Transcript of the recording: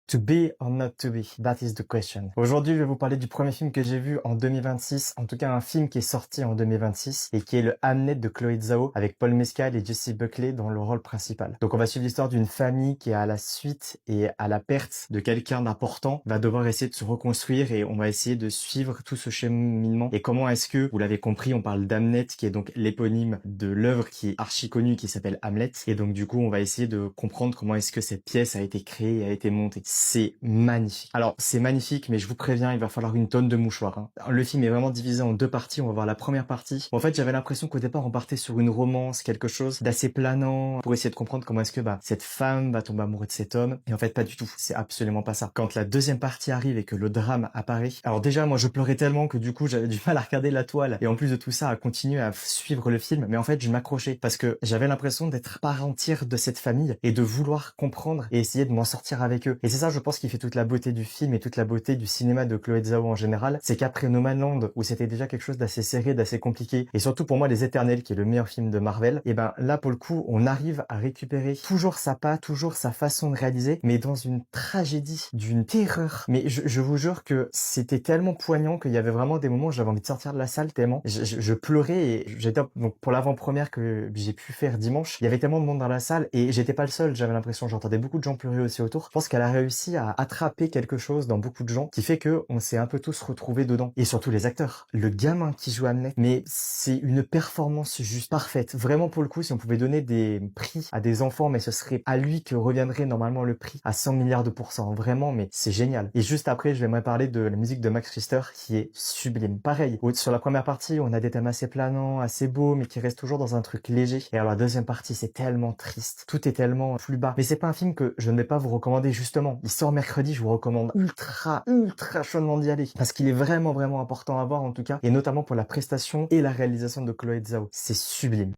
To be or not to be, that is the question. Aujourd'hui, je vais vous parler du premier film que j'ai vu en 2026, en tout cas un film qui est sorti en 2026 et qui est le Hamlet de Chloé Zhao avec Paul Mescal et Jessie Buckley dans le rôle principal. Donc on va suivre l'histoire d'une famille qui à la suite et à la perte de quelqu'un d'important va devoir essayer de se reconstruire et on va essayer de suivre tout ce cheminement et comment est-ce que, vous l'avez compris, on parle d'Hamlet qui est donc l'éponyme de l'œuvre qui est archi connue qui s'appelle Hamlet et donc du coup on va essayer de comprendre comment est-ce que cette pièce a été créée et a été montée. C'est magnifique. Alors, c'est magnifique, mais je vous préviens, il va falloir une tonne de mouchoirs. Hein. Le film est vraiment divisé en deux parties. On va voir la première partie. En fait, j'avais l'impression qu'au départ, on partait sur une romance, quelque chose d'assez planant, pour essayer de comprendre comment est-ce que cette femme va tomber amoureuse de cet homme. Et en fait, pas du tout. C'est absolument pas ça. Quand la deuxième partie arrive et que le drame apparaît, alors déjà, moi, je pleurais tellement que du coup, j'avais du mal à regarder la toile. Et en plus de tout ça, à continuer à suivre le film. Mais en fait, je m'accrochais parce que j'avais l'impression d'être part entière de cette famille et de vouloir comprendre et essayer de m'en sortir avec eux. Et c'est ça, je pense, qui fait toute la beauté du film et toute la beauté du cinéma de Chloé Zhao en général, c'est qu'après No Man's Land, où c'était déjà quelque chose d'assez serré, d'assez compliqué, et surtout pour moi Les Éternels, qui est le meilleur film de Marvel, et ben là pour le coup, on arrive à récupérer toujours sa patte, toujours sa façon de réaliser, mais dans une tragédie, d'une terreur. Mais je vous jure que c'était tellement poignant qu'il y avait vraiment des moments où j'avais envie de sortir de la salle tellement je pleurais et j'étais donc pour l'avant-première que j'ai pu faire dimanche, il y avait tellement de monde dans la salle et j'étais pas le seul, j'avais l'impression, j'entendais beaucoup de gens pleurer aussi autour. Je pense qu'elle a réussi à attraper quelque chose dans beaucoup de gens qui fait que on s'est un peu tous retrouvés dedans. Et surtout les acteurs. Le gamin qui joue Hamlet, mais c'est une performance juste parfaite. Vraiment pour le coup, si on pouvait donner des prix à des enfants, mais ce serait à lui que reviendrait normalement le prix à 100 milliards de pourcents. Vraiment, mais c'est génial. Et juste après, je vais parler de la musique de Max Richter qui est sublime. Pareil, sur la première partie, on a des thèmes assez planants, assez beaux, mais qui restent toujours dans un truc léger. Et alors la deuxième partie, c'est tellement triste. Tout est tellement plus bas. Mais c'est pas un film que je ne vais pas vous recommander justement. Il sort mercredi, je vous recommande ultra chaudement d'y aller. Parce qu'il est vraiment important à voir en tout cas. Et notamment pour la prestation et la réalisation de Chloé Zhao. C'est sublime.